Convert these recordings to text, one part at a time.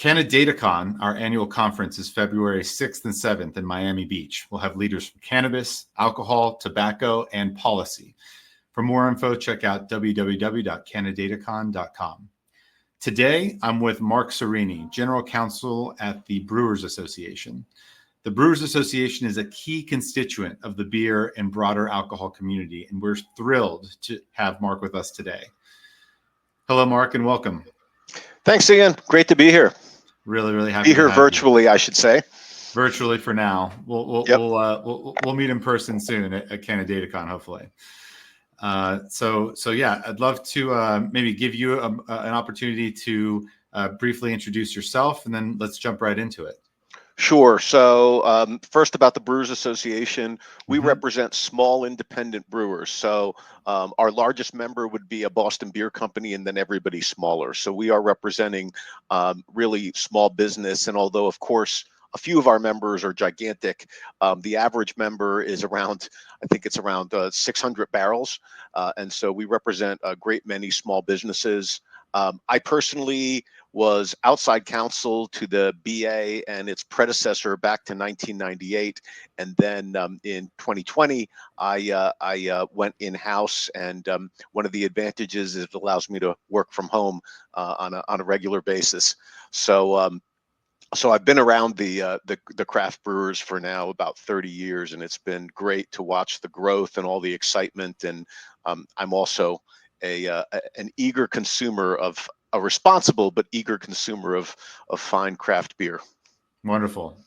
CanadaDataCon, our annual conference, is February 6th and 7th in Miami Beach. We'll have leaders from cannabis, alcohol, tobacco, and policy. For more info, check out www.canadatacon.com. Today, I'm with Marc Sorini, General Counsel at the Brewers Association. The Brewers Association is a key constituent of the beer and broader alcohol community, and we're thrilled to have Marc with us today. Hello, Marc, and welcome. Thanks, Ian. Great to be here. Really happy to be here virtually, you. I should say. Virtually for now. We'll meet in person soon at CanadaDataCon, hopefully. So yeah, I'd love to maybe give you an opportunity to briefly introduce yourself, and then let's jump right into it. Sure. So first, about the Brewers Association, we represent small independent brewers. So our largest member would be a Boston Beer Company, and then everybody smaller. So we are representing really small business. And although, of course, a few of our members are gigantic, the average member is around, I think it's around 600 barrels. And so we represent a great many small businesses. I personally was outside counsel to the BA and its predecessor back to 1998, and then in 2020 I went in-house, and one of the advantages is it allows me to work from home on a regular basis. So I've been around the craft brewers for now about 30 years, and it's been great to watch the growth and all the excitement. And I'm also an eager consumer of a responsible but eager consumer of fine craft beer. Wonderful.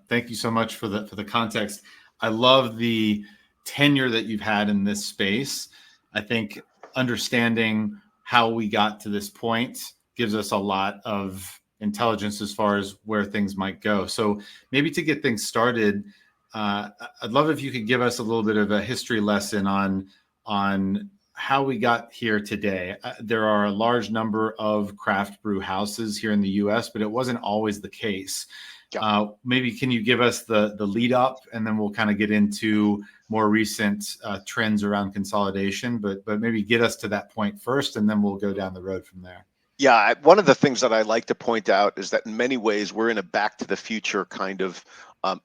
Thank you so much for the context. I love the tenure that you've had in this space. I think understanding how we got to this point gives us a lot of intelligence as far as where things might go. So maybe to get things started, I'd love if you could give us a little bit of a history lesson on how we got here today. There are a large number of craft brew houses here in the U.S., but it wasn't always the case. Yeah. Maybe can you give us the lead up, and then we'll kind of get into more recent trends around consolidation, but maybe get us to that point first, and then we'll go down the road from there. Yeah, one of the things that I like to point out is that in many ways we're in a back to the future kind of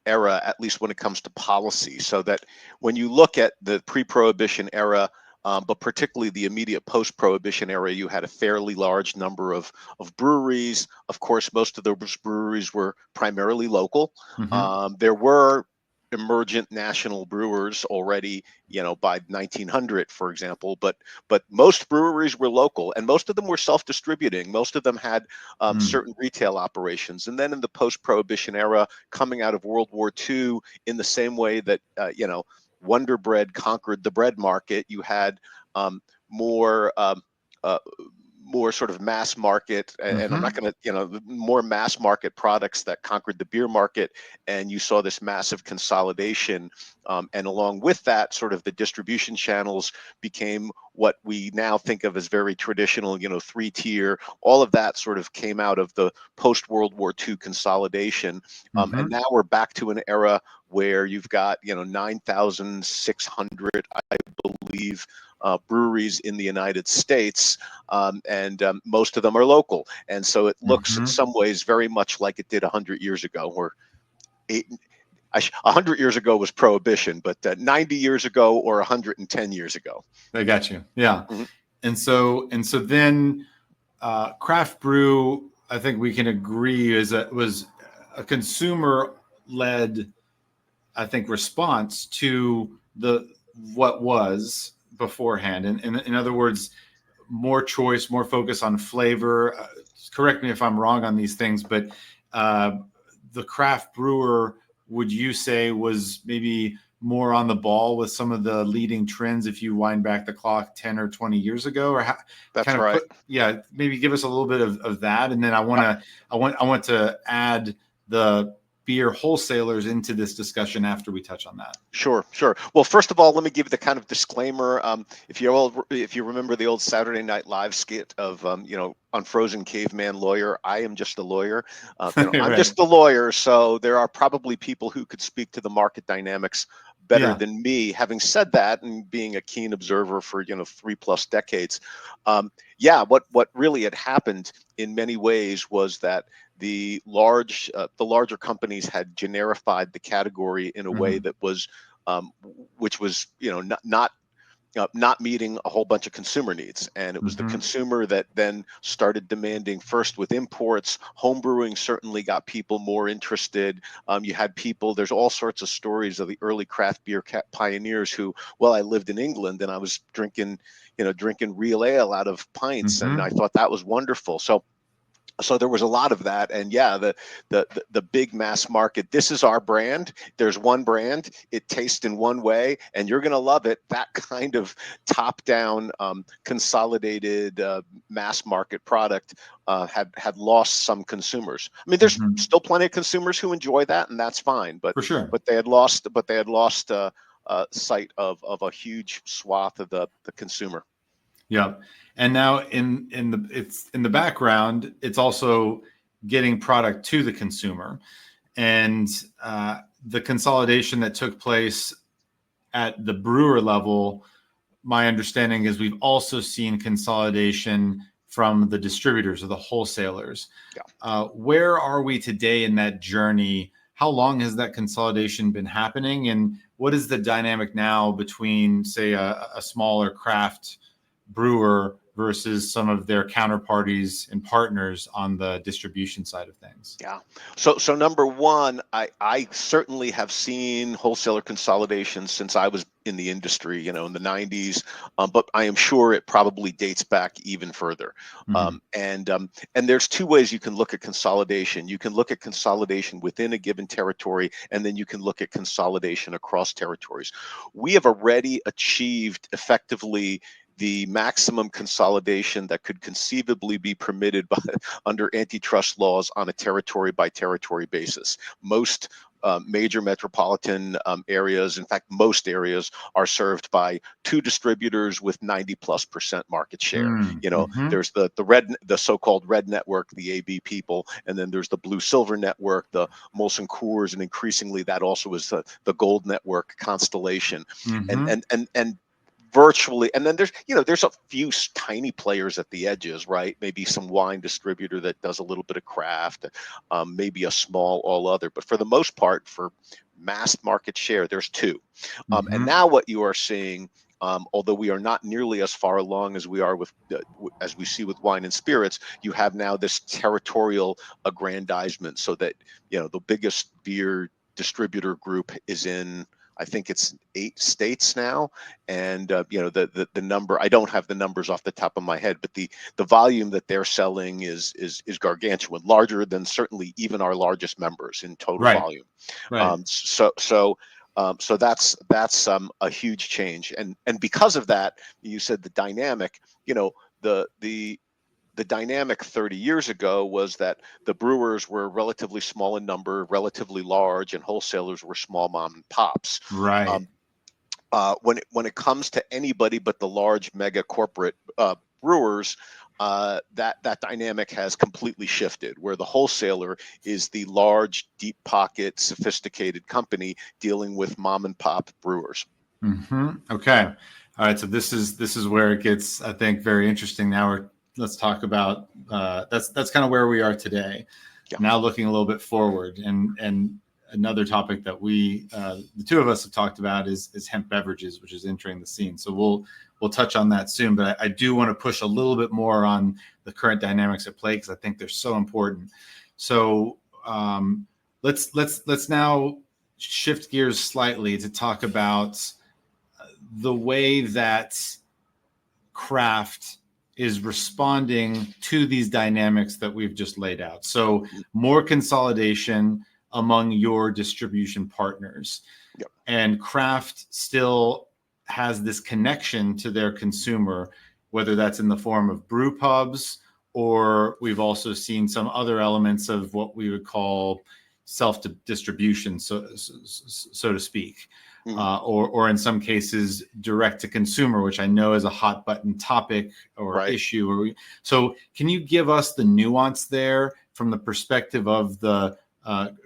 era, at least when it comes to policy. So that when you look at the pre-prohibition era, but particularly the immediate post-prohibition era, you had a fairly large number of breweries. Of course, most of those breweries were primarily local. There were emergent national brewers already, by 1900, for example, but most breweries were local, and most of them were self-distributing. Most of them had certain retail operations. And then in the post-prohibition era, coming out of World War II, in the same way that Wonder Bread conquered the bread market, you had more sort of mass market, and I'm not going to, more mass market products that conquered the beer market, and you saw this massive consolidation. And along with that, sort of the distribution channels became what we now think of as very traditional, three-tier. All of that sort of came out of the post-World War II consolidation. And now we're back to an era where you've got, 9,600, I believe, breweries in the United States, and most of them are local. And so it looks in some ways very much like it did 100 years ago, where 100 years ago was prohibition, but 90 years ago or 110 years ago. I got you. Yeah. And so then craft brew, I think we can agree, was a consumer-led, I think, response to what was beforehand. And in other words, more choice, more focus on flavor. Correct me if I'm wrong on these things, but the craft brewer, would you say, was maybe more on the ball with some of the leading trends if you wind back the clock 10 or 20 years ago? Or That's right. Maybe give us a little bit of that. And then I want to add the beer wholesalers into this discussion after we touch on that. Sure. Well, first of all, let me give the kind of disclaimer. If you remember the old Saturday Night Live skit of Unfrozen Caveman Lawyer, I am just a lawyer. I'm just the lawyer, so there are probably people who could speak to the market dynamics better than me. Having said that, and being a keen observer for 3+ decades, what really had happened in many ways was that the larger companies had generified the category in a way that was, which was, not meeting a whole bunch of consumer needs. And it was the consumer that then started demanding, first with imports. Homebrewing certainly got people more interested. You had people, there's all sorts of stories of the early craft beer pioneers who, well, I lived in England and I was drinking real ale out of pints, and I thought that was wonderful. So there was a lot of that. And yeah, the big mass market, this is our brand. There's one brand, it tastes in one way, and you're going to love it. That kind of top-down, consolidated mass market product had lost some consumers. I mean, there's still plenty of consumers who enjoy that, and that's fine. But for sure. But they had lost sight of a huge swath of the consumer. Yeah. And now in the background, it's also getting product to the consumer, and the consolidation that took place at the brewer level. My understanding is we've also seen consolidation from the distributors or the wholesalers. Yeah. Where are we today in that journey? How long has that consolidation been happening, and what is the dynamic now between, say, a smaller craft brewer versus some of their counterparties and partners on the distribution side of things? Yeah. So number one, I certainly have seen wholesaler consolidation since I was in the industry, in the 90s, but I am sure it probably dates back even further. And there's two ways you can look at consolidation. You can look at consolidation within a given territory, and then you can look at consolidation across territories. We have already achieved effectively the maximum consolidation that could conceivably be permitted under antitrust laws on a territory by territory basis. Most major metropolitan areas, in fact, most areas are served by two distributors with 90+% market share. There's the so-called red network, the AB people, and then there's the blue silver network, the Molson Coors, and increasingly that also is the gold network constellation. And virtually, and then there's a few tiny players at the edges, right? Maybe some wine distributor that does a little bit of craft, maybe a small all other, but for the most part, for mass market share, there's two. And now what you are seeing, although we are not nearly as far along as we are with as we see with wine and spirits, you have now this territorial aggrandizement, so that the biggest beer distributor group is in, I think it's 8 states now, and the number, I don't have the numbers off the top of my head, but the volume that they're selling is gargantuan, larger than certainly even our largest members in total volume. Right. So that's a huge change, and because of that, you said the dynamic, the dynamic 30 years ago was that the brewers were relatively small in number, relatively large, and wholesalers were small mom and pops. Right. When it comes to anybody but the large mega corporate brewers, that dynamic has completely shifted, where the wholesaler is the large, deep pocket, sophisticated company dealing with mom and pop brewers. Okay. All right. So this is where it gets, I think, very interesting. Now let's talk about that's kind of where we are today. Yeah. Now looking a little bit forward, and another topic that we the two of us have talked about is hemp beverages, which is entering the scene. So we'll touch on that soon, but I do want to push a little bit more on the current dynamics at play, because I think they're so important. So let's now shift gears slightly to talk about the way that craft is responding to these dynamics that we've just laid out. So more consolidation among your distribution partners. Yep. And craft still has this connection to their consumer, whether that's in the form of brew pubs, or we've also seen some other elements of what we would call self-distribution, so to speak. Or in some cases direct to consumer, which I know is a hot button topic or issue. So can you give us the nuance there from the perspective of the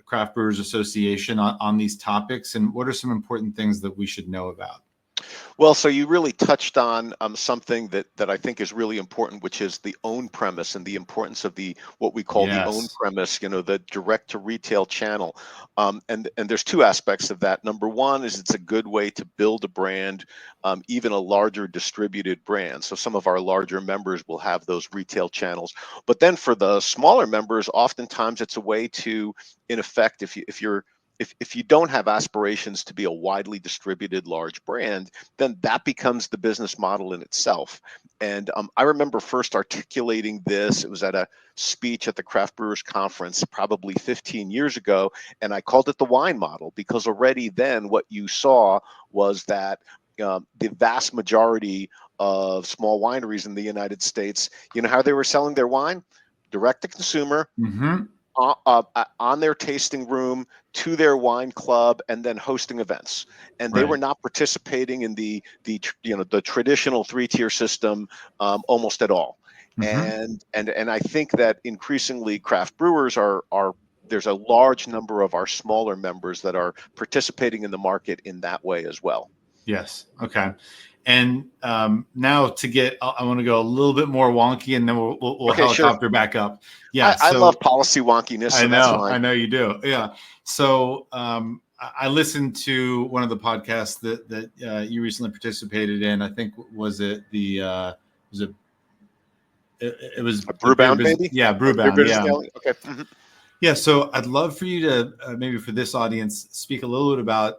Craft Brewers Association on these topics, and what are some important things that we should know about? Well, so you really touched on something that I think is really important, which is the own premise and the importance of the what we call the own Yes. premise, the direct to retail channel. And there's two aspects of that. Number one is it's a good way to build a brand, even a larger distributed brand. So some of our larger members will have those retail channels. But then for the smaller members, oftentimes it's a way to, in effect, if you don't have aspirations to be a widely distributed large brand, then that becomes the business model in itself. And I remember first articulating this. It was at a speech at the Craft Brewers Conference probably 15 years ago, and I called it the wine model, because already then what you saw was that the vast majority of small wineries in the United States, you know how they were selling their wine? Direct to consumer, Mm-hmm. on their tasting room, to their wine club, and then hosting events. And they were Right. not participating in the traditional 3-tier system almost at all. Mm-hmm. And I think that increasingly craft brewers are there's a large number of our smaller members that are participating in the market in that way as well. Yes. Okay. And now I want to go a little bit more wonky, and then we'll Okay, sure. helicopter back up. Yeah. I love So policy wonkiness, so that's fine. I know you do. Yeah. So I listened to one of the podcasts that you recently participated in. I think was it it was A the beer Brewbound, business. maybe? Yeah, Beer Brewbound. Business Yeah. Daily? Okay. Mm-hmm. Yeah. So I'd love for you to maybe for this audience speak a little bit about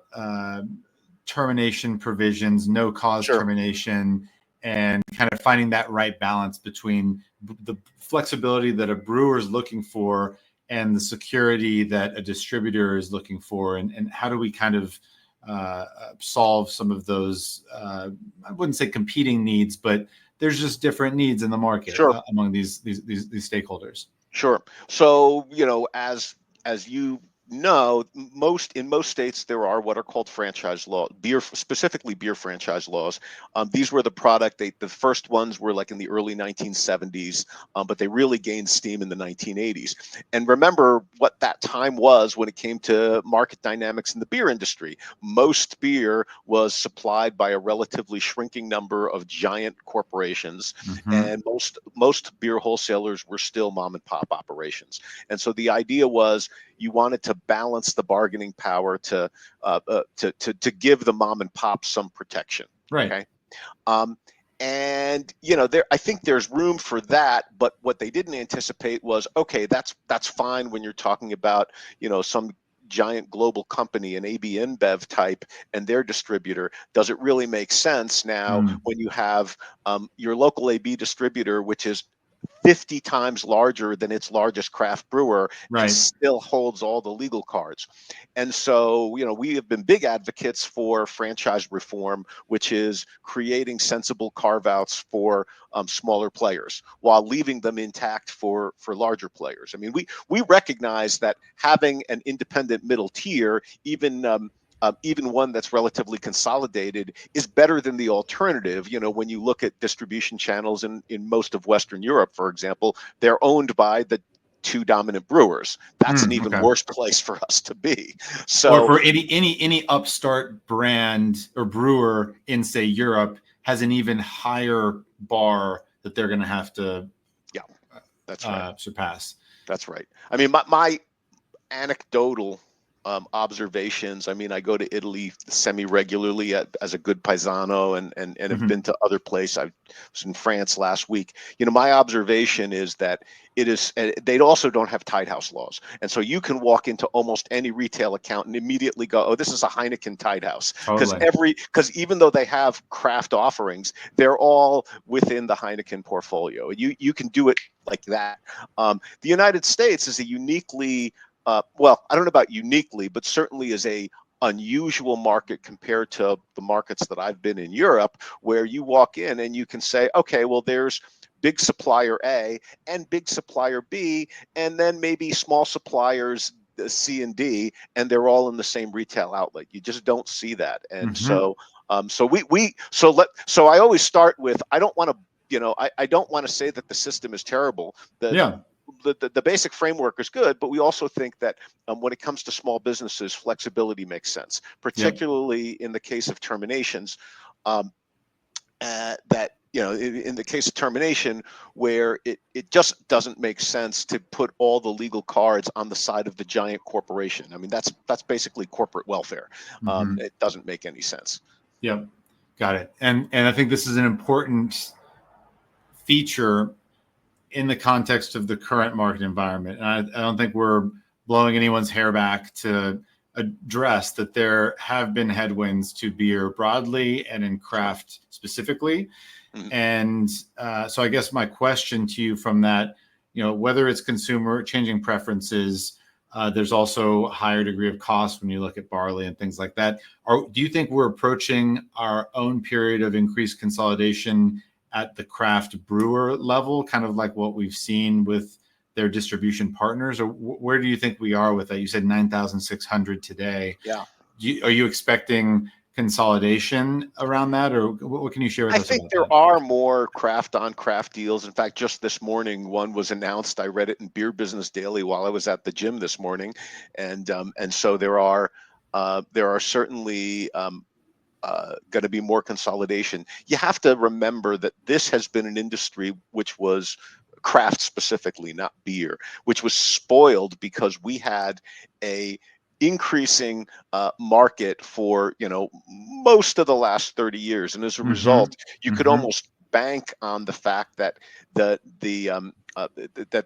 termination provisions, no cause Sure. termination, and kind of finding that right balance between the flexibility that a brewer is looking for and the security that a distributor is looking for, and how do we kind of solve some of those, I wouldn't say competing needs, but there's just different needs in the market Sure. among these stakeholders. Sure. So, as you know, in most states there are what are called franchise law, specifically beer franchise laws. These were the first ones were like in the early 1970s, but they really gained steam in the 1980s. And remember what that time was when it came to market dynamics in the beer industry. Most beer was supplied by a relatively shrinking number of giant corporations, Mm-hmm. and most beer wholesalers were still mom and pop operations. And so the idea was you wanted to balance the bargaining power to give the mom and pop some protection. Right. Okay. And I think there's room for that, but what they didn't anticipate was, okay, that's fine when you're talking about some giant global company, an AB InBev type, and their distributor. Does it really make sense now when you have your local AB distributor, which is 50 times larger than its largest craft brewer, and Right. still holds all the legal cards? And so, we have been big advocates for franchise reform, which is creating sensible carve-outs for smaller players while leaving them intact for larger players. I mean, we recognize that having an independent middle tier, even one that's relatively consolidated, is better than the alternative. When you look at distribution channels in most of Western Europe, for example, they're owned by the two dominant brewers. That's an even Okay. worse place for us to be. Or So, for any upstart brand or brewer in, say, Europe has an even higher bar that they're going to have to yeah, that's right. surpass. That's right. I mean, my anecdotal observations. I mean, I go to Italy semi-regularly as a good paisano, and have been to other places. I was in France last week. My observation is that they also don't have tied house laws. And so you can walk into almost any retail account and immediately go, oh, this is a Heineken tied house. Totally. Because even though they have craft offerings, they're all within the Heineken portfolio. You can do it like that. The United States is a uniquely well, I don't know about uniquely, but certainly is a unusual market compared to the markets that I've been in Europe, where you walk in and you can say, okay, well, there's big supplier A and big supplier B, and then maybe small suppliers C and D, and they're all in the same retail outlet. You just don't see that. And so I always start with, I don't want to, I don't want to say that the system is terrible. The basic framework is good, but we also think that when it comes to small businesses, flexibility makes sense, particularly in the case of terminations. um, that in the case of termination, where it just doesn't make sense to put all the legal cards on the side of the giant corporation. I mean, that's basically corporate welfare. Mm-hmm. It doesn't make any sense. Yep, got it. And I think this is an important feature in the context of the current market environment. And I don't think we're blowing anyone's hair back to address that there have been headwinds to beer broadly and in craft specifically. Mm. And so I guess my question to you from that, whether it's consumer changing preferences, there's also a higher degree of cost when you look at barley and things like that. Do you think we're approaching our own period of increased consolidation at the craft brewer level, kind of like what we've seen with their distribution partners? Or where do you think we are with that? You said 9,600 today. Yeah. Are you expecting consolidation around that, or what can you share with I us think about there that? are more craft on craft deals. In fact, just this morning, one was announced. I read it in Beer Business Daily while I was at the gym this morning, and so there are certainly going to be more consolidation. You have to remember that this has been an industry which was craft specifically, not beer, which was spoiled because we had a increasing market for most of the last 30 years, and as a result, you could almost bank on the fact that that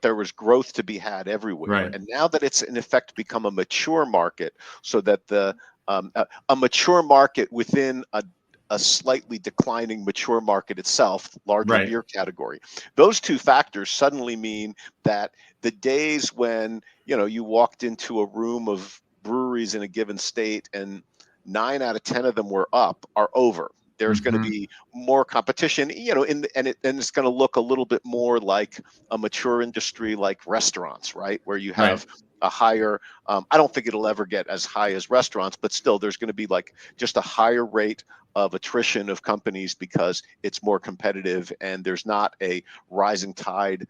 there was growth to be had everywhere. Right. And now that it's in effect become a mature market, so that a mature market within a slightly declining mature market itself, larger Right. beer category. Those two factors suddenly mean that the days when you walked into a room of breweries in a given state and 9 out of 10 of them were up are over. There's going to be more competition, and it's going to look a little bit more like a mature industry like restaurants, right? Where you have a higher, I don't think it'll ever get as high as restaurants, but still there's going to be like just a higher rate of attrition of companies because it's more competitive and there's not a rising tide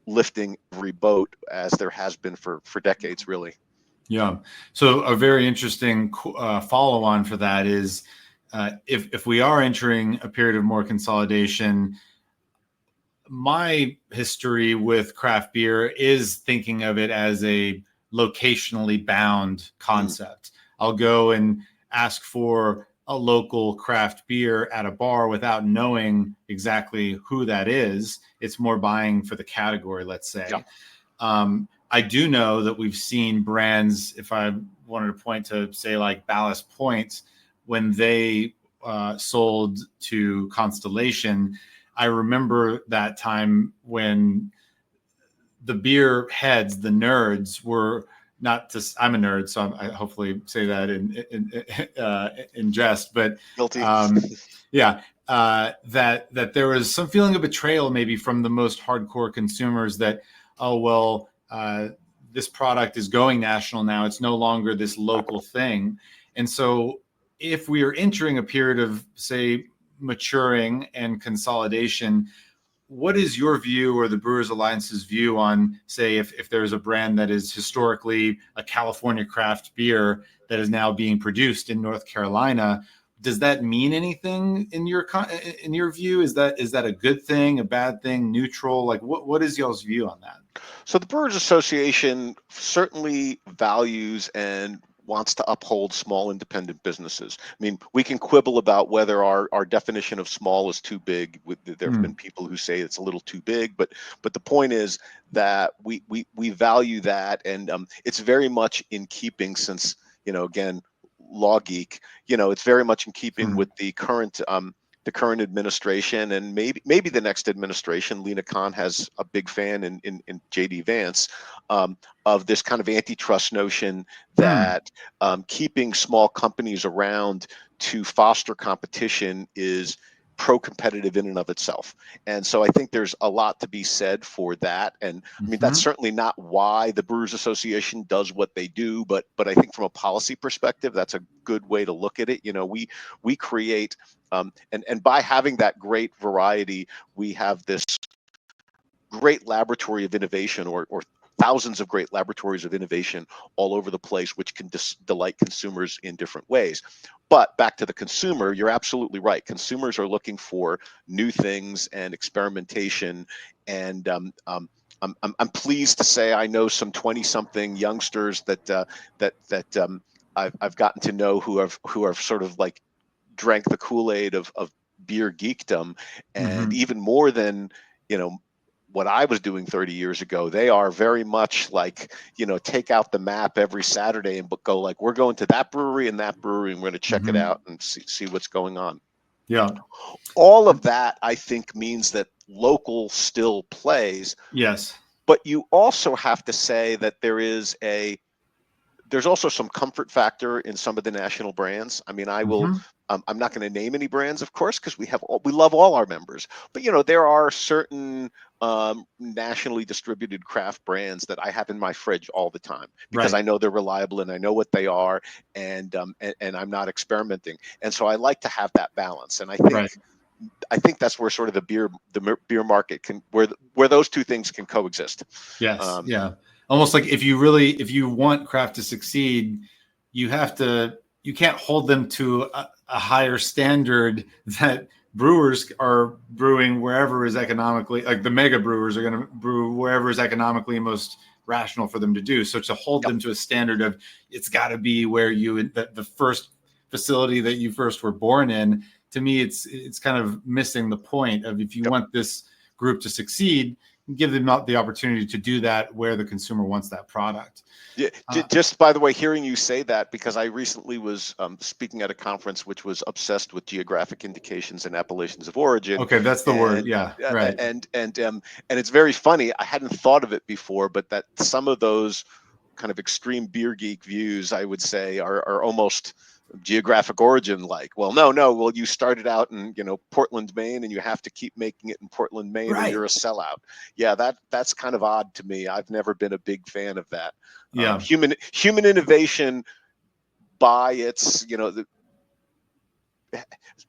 lifting every boat as there has been for decades, really. Yeah. So a very interesting follow on for that is if we are entering a period of more consolidation, my history with craft beer is thinking of it as a locationally bound concept. I'll go and ask for a local craft beer at a bar without knowing exactly who that is. It's more buying for the category, let's say. Yeah. I do know that we've seen brands, if I wanted to point to, say, like Ballast Point, when they sold to Constellation, I remember that time when the beer heads, the nerds, were not just, I'm a nerd, so I hopefully say that in jest, but Guilty. yeah, that there was some feeling of betrayal maybe from the most hardcore consumers that, oh, well, this product is going national now. It's no longer this local thing. And so if we are entering a period of, say, maturing and consolidation, what is your view or the Brewers Alliance's view on, say, if there's a brand that is historically a California craft beer that is now being produced in North Carolina? Does that mean anything in your view? Is that a good thing, a bad thing, neutral? Like what is y'all's view on that? So the Brewers Association certainly values and wants to uphold small independent businesses. I mean, we can quibble about whether our definition of small is too big. There have been people who say it's a little too big, but the point is that we value that, and it's very much in keeping, since again, law geek, it's very much in keeping with the current administration, and maybe the next administration. Lena Khan has a big fan in JD Vance, of this kind of antitrust notion that keeping small companies around to foster competition is pro-competitive in and of itself. And so I think there's a lot to be said for that. And I mean, that's certainly not why the Brewers Association does what they do, but I think from a policy perspective, that's a good way to look at it. We create and by having that great variety, we have this great laboratory of innovation, or thousands of great laboratories of innovation all over the place, which can delight consumers in different ways. But back to the consumer, you're absolutely right. Consumers are looking for new things and experimentation. And I'm pleased to say I know some 20-something youngsters that I've gotten to know who have sort of like drank the Kool-Aid of beer geekdom, and even more than what I was doing 30 years ago. They are very much like, take out the map every Saturday and go like, we're going to that brewery and that brewery, and we're going to check it out and see what's going on. Yeah. All of that, I think, means that local still plays. Yes. But you also have to say that there's also some comfort factor in some of the national brands. I mean, I'm not going to name any brands, of course, because we love all our members. But there are certain nationally distributed craft brands that I have in my fridge all the time because I know they're reliable and I know what they are, and I'm not experimenting. And so I like to have that balance. And I think that's where sort of the beer market where those two things can coexist. Yes. Yeah. Almost like if you want craft to succeed, you can't hold them to a higher standard that brewers are brewing wherever is economically, like the mega brewers are going to brew wherever is economically most rational for them to do. So to hold them to a standard of it's got to be where the first facility that you first were born in, to me, it's kind of missing the point of if you want this group to succeed, give them the opportunity to do that where the consumer wants that product. Yeah, just by the way, hearing you say that, because I recently was speaking at a conference which was obsessed with geographic indications and appellations of origin. Okay, that's the word. Yeah, right. And it's very funny. I hadn't thought of it before, but that some of those kind of extreme beer geek views, I would say, are almost geographic origin like. Well, no. Well, you started out in Portland, Maine, and you have to keep making it in Portland, Maine, or you're a sellout. Yeah, that's kind of odd to me. I've never been a big fan of that. Yeah, human innovation by its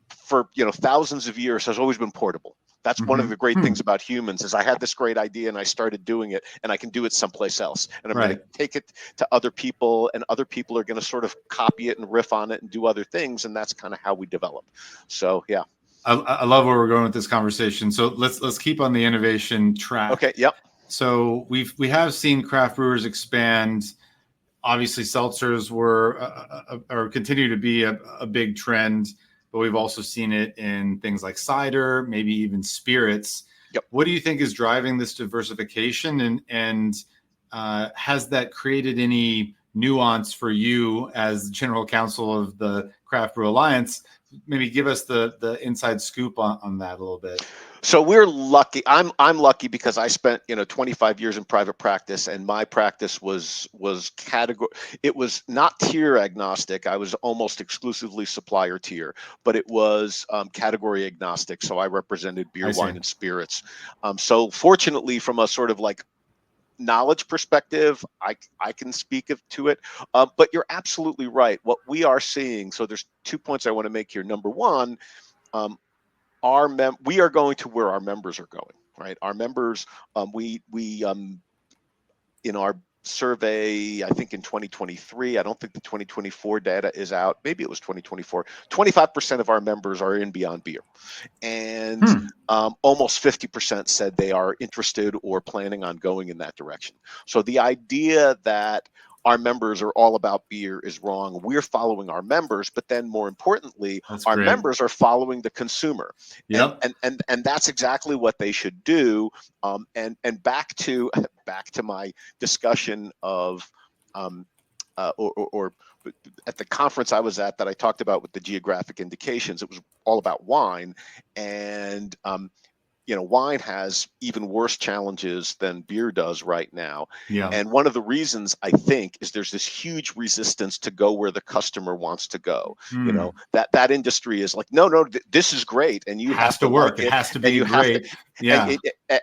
for thousands of years has always been portable. That's one of the great things about humans is I had this great idea and I started doing it and I can do it someplace else. And I'm going to take it to other people and other people are going to sort of copy it and riff on it and do other things. And that's kind of how we develop. So, yeah. I love where we're going with this conversation. So let's keep on the innovation track. Okay. Yep. So we have seen craft brewers expand. Obviously, seltzers or continue to be a big trend, but we've also seen it in things like cider, maybe even spirits. Yep. What do you think is driving this diversification, and has that created any nuance for you as general counsel of the Craft Brew Alliance? Maybe give us the inside scoop on that a little bit. So we're lucky. I'm lucky because I spent 25 years in private practice, and my practice was category. It was not tier agnostic. I was almost exclusively supplier tier, but it was category agnostic. So I represented beer, wine, and spirits. So fortunately, from a sort of like knowledge perspective, I can speak to it. But you're absolutely right. What we are seeing. So there's 2 points I want to make here. Number one. We are going to where our members are going, right? Our members, we in our survey, I think in 2023, I don't think the 2024 data is out. Maybe it was 2024. 25% of our members are in Beyond Beer, and almost 50% said they are interested or planning on going in that direction. So the idea that our members are all about beer is wrong. We're following our members, but then more importantly, our members are following the consumer. Yep. And that's exactly what they should do. And back to my discussion of or at the conference I was at that I talked about with the geographic indications, it was all about wine. And wine has even worse challenges than beer does right now. Yeah. And one of the reasons I think is there's this huge resistance to go where the customer wants to go. That industry is like, no, this is great. And you have to work. It has to be great. Yeah.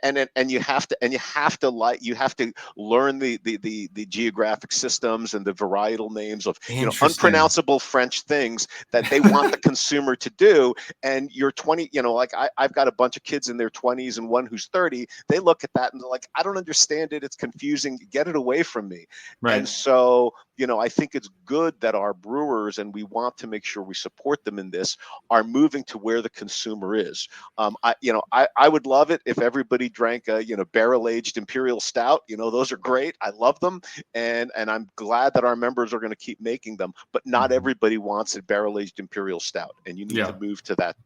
And you have to learn the geographic systems and the varietal names of Interesting. unpronounceable French things that they want the consumer to do. And you're 20, like I've got a bunch of kids in their 20s and one who's 30. They look at that and they're like, I don't understand it. It's confusing. Get it away from me. And Right. so, I think it's good that our brewers, and we want to make sure we support them in this, are moving to where the consumer is. I would love it if everybody drank a, barrel aged imperial stout. Those are great. I love them, and I'm glad that our members are going to keep making them. But not Mhm. everybody wants a barrel aged imperial stout, and you need to Yeah. move to that,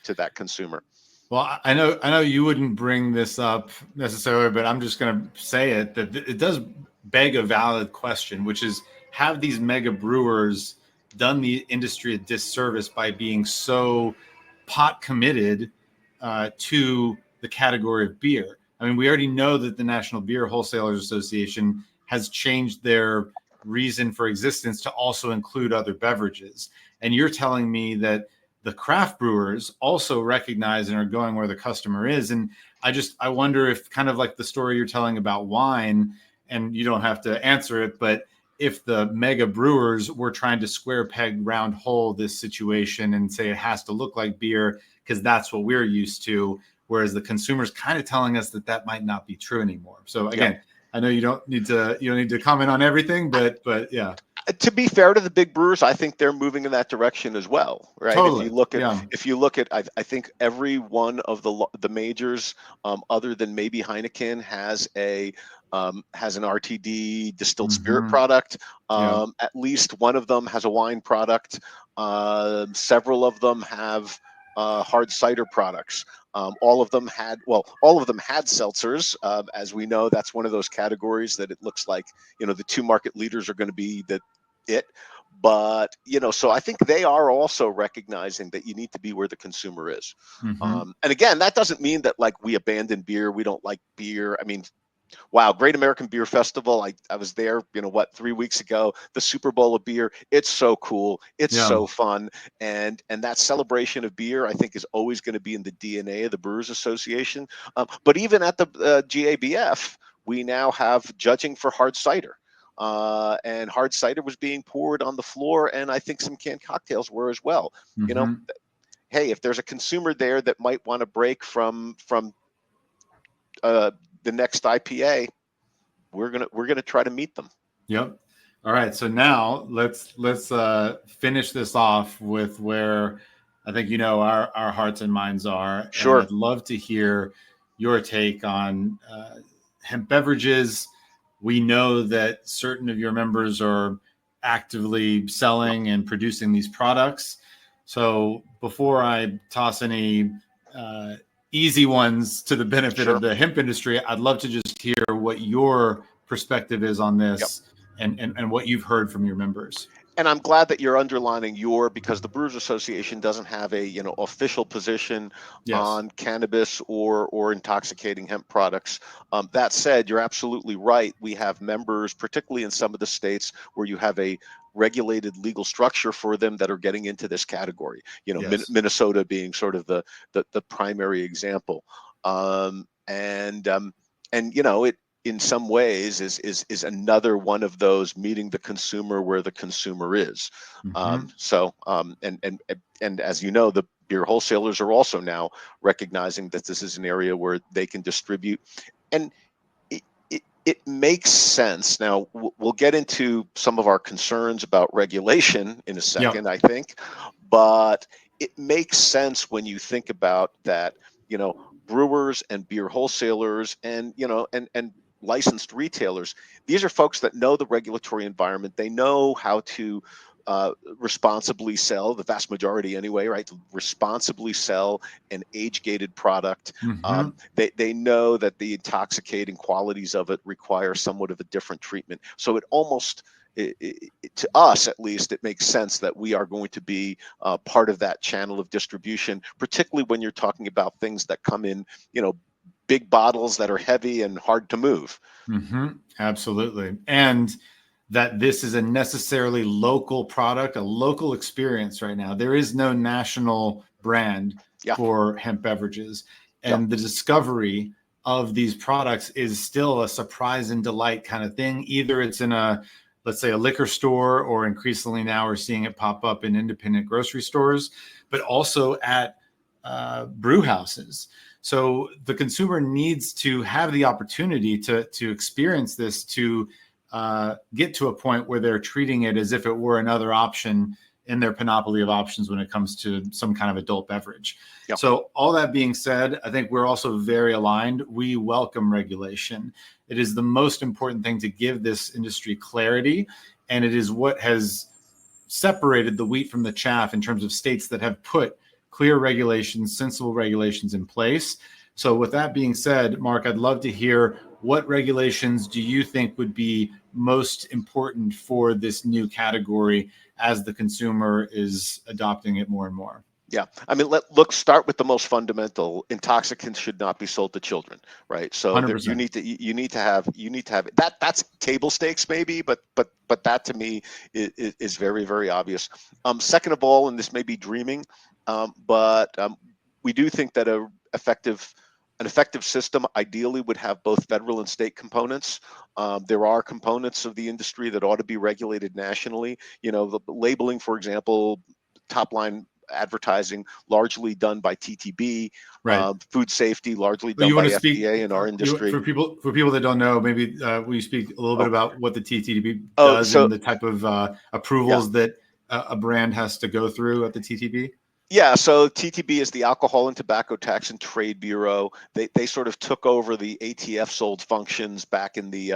to that consumer. Well, I know you wouldn't bring this up necessarily, but I'm just going to say it that it does beg a valid question, which is, have these mega brewers done the industry a disservice by being so pot committed to the category of beer? I mean, we already know that the National Beer Wholesalers Association has changed their reason for existence to also include other beverages. And you're telling me that the craft brewers also recognize and are going where the customer is. And I wonder if, kind of like the story you're telling about wine, and you don't have to answer it, but if the mega brewers were trying to square peg round hole this situation and say it has to look like beer because that's what we're used to, whereas the consumer's kind of telling us that that might not be true anymore. So again, Yep. I know you don't need to comment on everything, but yeah. To be fair to the big brewers, I think they're moving in that direction as well, right? If you Totally. look at, Yeah. I think every one of the majors, other than maybe Heineken, has an RTD distilled spirit Mm-hmm. product. Yeah. At least one of them has a wine product. Several of them have hard cider products. All of them had seltzers. As we know, that's one of those categories that it looks like, the two market leaders are going to be it. But, so I think they are also recognizing that you need to be where the consumer is. Mm-hmm. And again, that doesn't mean that like we abandon beer. We don't like beer. I mean, wow, Great American Beer Festival. I was there, 3 weeks ago. The Super Bowl of beer. It's so cool. It's Yeah. so fun. And that celebration of beer, I think, is always going to be in the DNA of the Brewers Association. But even at the GABF, we now have judging for hard cider. And hard cider was being poured on the floor, and I think some canned cocktails were as well. Mm-hmm. Hey, if there's a consumer there that might want to break from the next IPA, we're gonna try to meet them. Yep. All right. So now let's finish this off with where I think our hearts and minds are, and Sure. I'd love to hear your take on hemp beverages. We know that certain of your members are actively selling and producing these products. So before I toss any uh, easy ones to the benefit of Sure. the hemp industry, I'd love to just hear what your perspective is on Yep. this and what you've heard from your members. And I'm glad that you're underlining because the Brewers Association doesn't have a official position Yes. on cannabis or intoxicating hemp products. That said, you're absolutely right. We have members, particularly in some of the states where you have a regulated legal structure for them, that are getting into this category. Yes. Minnesota being sort of the primary example. And it in some ways is another one of those, meeting the consumer where the consumer is. Mm-hmm. And as you know, the beer wholesalers are also now recognizing that this is an area where they can distribute, and it makes sense. Now we'll get into some of our concerns about regulation in a Yep. second, I think, but it makes sense when you think about that. Brewers and beer wholesalers and licensed retailers, these are folks that know the regulatory environment. They know how to responsibly sell, the vast majority anyway, right? Responsibly sell an age-gated product. Mm-hmm. They know that the intoxicating qualities of it require somewhat of a different treatment. So it almost, to us at least, it makes sense that we are going to be part of that channel of distribution, particularly when you're talking about things that come in, big bottles that are heavy and hard to move. Mm-hmm. Absolutely. And that this is a necessarily local product, a local experience right now. There is no national brand Yeah. for hemp beverages. and the discovery of these products is still a surprise and delight kind of thing. Either it's in a, let's say, a liquor store, or increasingly now we're seeing it pop up in independent grocery stores, but also at brew houses. So the consumer needs to have the opportunity to experience this, to get to a point where they're treating it as if it were another option in their panoply of options when it comes to some kind of adult beverage. Yep. So all that being said, I think we're also very aligned. We welcome regulation. It is the most important thing to give this industry clarity, and it is what has separated the wheat from the chaff in terms of states that have put clear regulations, sensible regulations in place. So with that being said, Marc, I'd love to hear, what regulations do you think would be most important for this new category as the consumer is adopting it more and more? Yeah, I mean, start with the most fundamental. Intoxicants should not be sold to children, right? So you need to have that. That's table stakes, maybe, but that to me is very, very obvious. Second of all, and this may be dreaming, but we do think that an effective system ideally would have both federal and state components. There are components of the industry that ought to be regulated nationally. You know, the labeling, for example, top line advertising largely done by TTB, right. Food safety largely done by FDA in our industry. For people that don't know, maybe will you speak a little bit about what the TTB does and the type of approvals that a brand has to go through at the TTB? Yeah, so TTB is the Alcohol and Tobacco Tax and Trade Bureau. They sort of took over the ATF sold functions back in the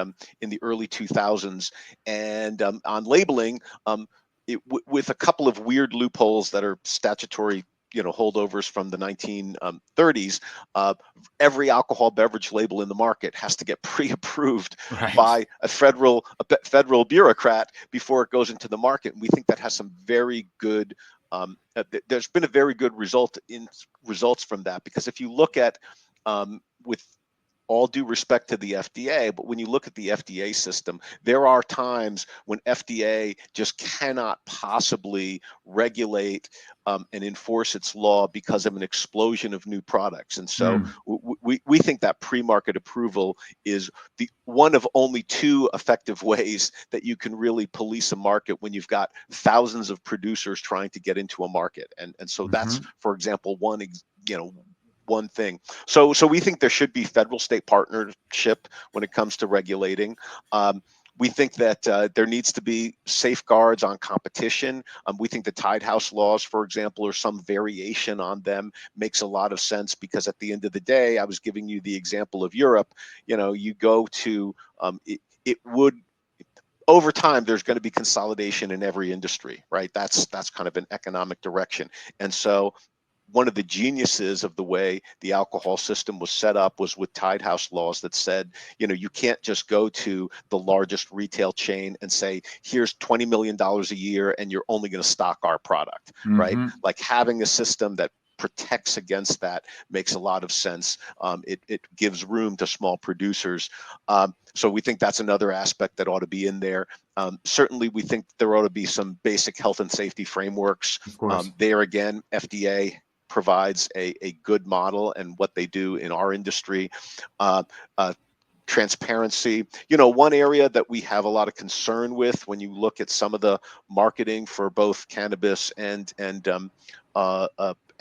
early 2000s, and on labeling, with a couple of weird loopholes that are statutory, holdovers from the 1930s. Every alcohol beverage label in the market has to get pre-approved by a federal bureaucrat before it goes into the market. And we think that has some very good. There's been a very good results from that, because if you look at, with all due respect to the FDA, but when you look at the FDA system, there are times when FDA just cannot possibly regulate and enforce its law because of an explosion of new products. And so we think that pre-market approval is the one of only two effective ways that you can really police a market when you've got thousands of producers trying to get into a market. And so that's, for example, one thing. So we think there should be federal-state partnership when it comes to regulating. We think that there needs to be safeguards on competition. We think the Tied House laws, for example, or some variation on them makes a lot of sense, because at the end of the day, I was giving you the example of Europe. You go to it would. Over time, there's going to be consolidation in every industry, right? That's kind of an economic direction, and so. One of the geniuses of the way the alcohol system was set up was with Tied House laws that said, you can't just go to the largest retail chain and say, here's $20 million a year and you're only going to stock our product, right? Like, having a system that protects against that makes a lot of sense. It gives room to small producers. So we think that's another aspect that ought to be in there. Certainly, we think there ought to be some basic health and safety frameworks. There again, FDA provides a good model and what they do in our industry. Transparency, one area that we have a lot of concern with when you look at some of the marketing for both cannabis and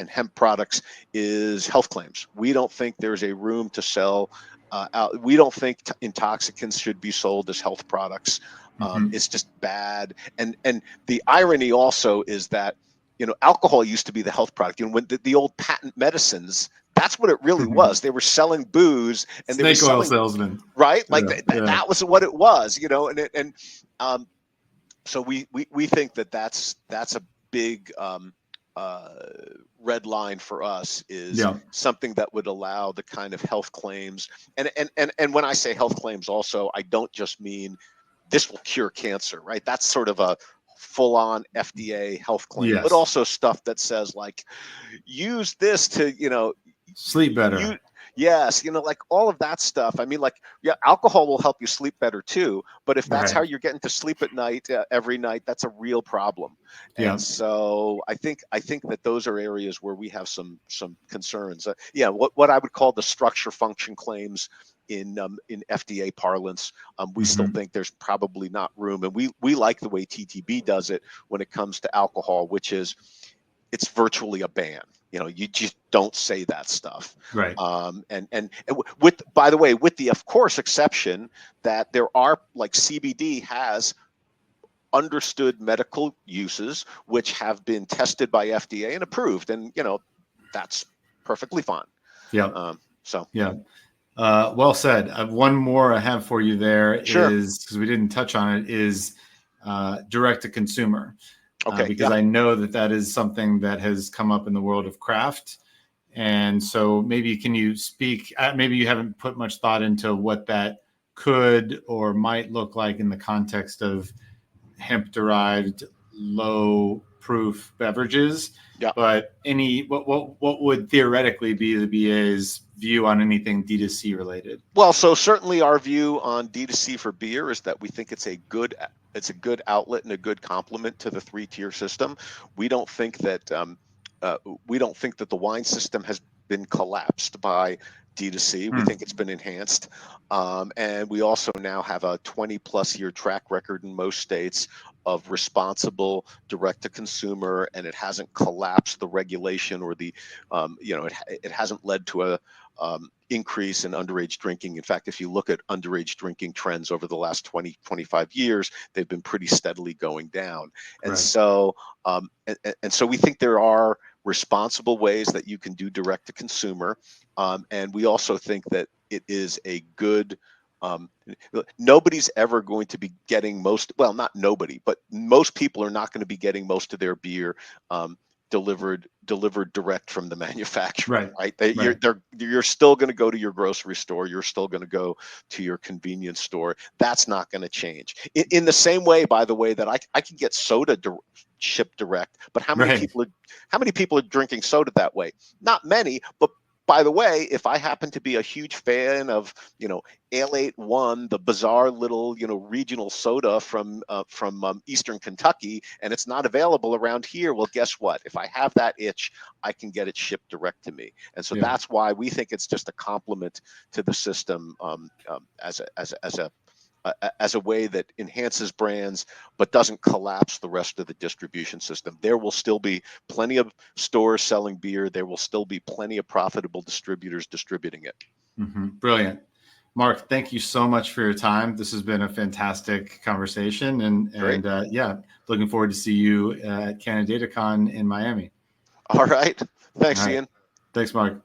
hemp products is health claims. We don't think there's a room to sell we don't think intoxicants should be sold as health products. It's just bad. And the irony also is that alcohol used to be the health product. When the old patent medicines, that's what it really was. They were selling booze, and they were selling snake oil salesmen, right? Like that was what it was, so we think that that's a big red line for us, is something that would allow the kind of health claims. And when I say health claims, also, I don't just mean this will cure cancer, right? That's sort of a full-on FDA health claim, but also stuff that says, like, use this to, sleep better. Yes, like all of that stuff. I mean, like, yeah, alcohol will help you sleep better too, but if that's how Right. you're getting to sleep at night, every night, that's a real problem. And Yeah. so I think that those are areas where we have some concerns. Yeah, what I would call the structure function claims in FDA parlance, we still Hmm. think there's probably not room, and we like the way TTB does it when it comes to alcohol, which is it's virtually a ban. You just don't say that stuff. Right. And with, by the way, with the, of course, exception that there are, like, CBD has understood medical uses which have been tested by FDA and approved, and that's perfectly fine. Yeah. So Yeah. Well said. One more I have for you there sure. is, because we didn't touch on it, is direct to consumer. Okay. Because Yeah. I know that that is something that has come up in the world of craft. And so maybe can you speak, maybe you haven't put much thought into what that could or might look like in the context of hemp derived low proof beverages, Yeah. but what would theoretically be the BA's view on anything D2C related? Well, so certainly our view on D2C for beer is that we think it's a good outlet and a good complement to the three-tier system. We don't think that the wine system has been collapsed by D2C. We think it's been enhanced, and we also now have a 20+ year track record in most states of responsible direct to consumer, and it hasn't collapsed the regulation or it hasn't led to a increase in underage drinking. In fact, if you look at underage drinking trends over the last 20, 25 years, they've been pretty steadily going down. And Right. so, and so we think there are responsible ways that you can do direct to consumer. And we also think that it is a good, nobody's ever going to be getting well, not nobody, but most people are not going to be getting most of their beer delivered direct from the manufacturer, Right. right? Right. You're still going to go to your grocery store. You're still going to go to your convenience store. That's not going to change. In the same way, by the way, that I can get soda shipped direct, but how many Right. people are drinking soda that way? Not many, but by the way, if I happen to be a huge fan of, Ale 81, the bizarre little, regional soda from Eastern Kentucky, and it's not available around here, well, guess what? If I have that itch, I can get it shipped direct to me. And so Yeah. that's why we think it's just a complement to the system, as a way that enhances brands but doesn't collapse the rest of the distribution system. There will still be plenty of stores selling beer. There will still be plenty of profitable distributors distributing it. Brilliant. Marc, thank you so much for your time. This has been a fantastic conversation, Great. and yeah, looking forward to see you at CanadaDataCon in Miami. All right. All Thanks, right. Ian. Thanks, Marc.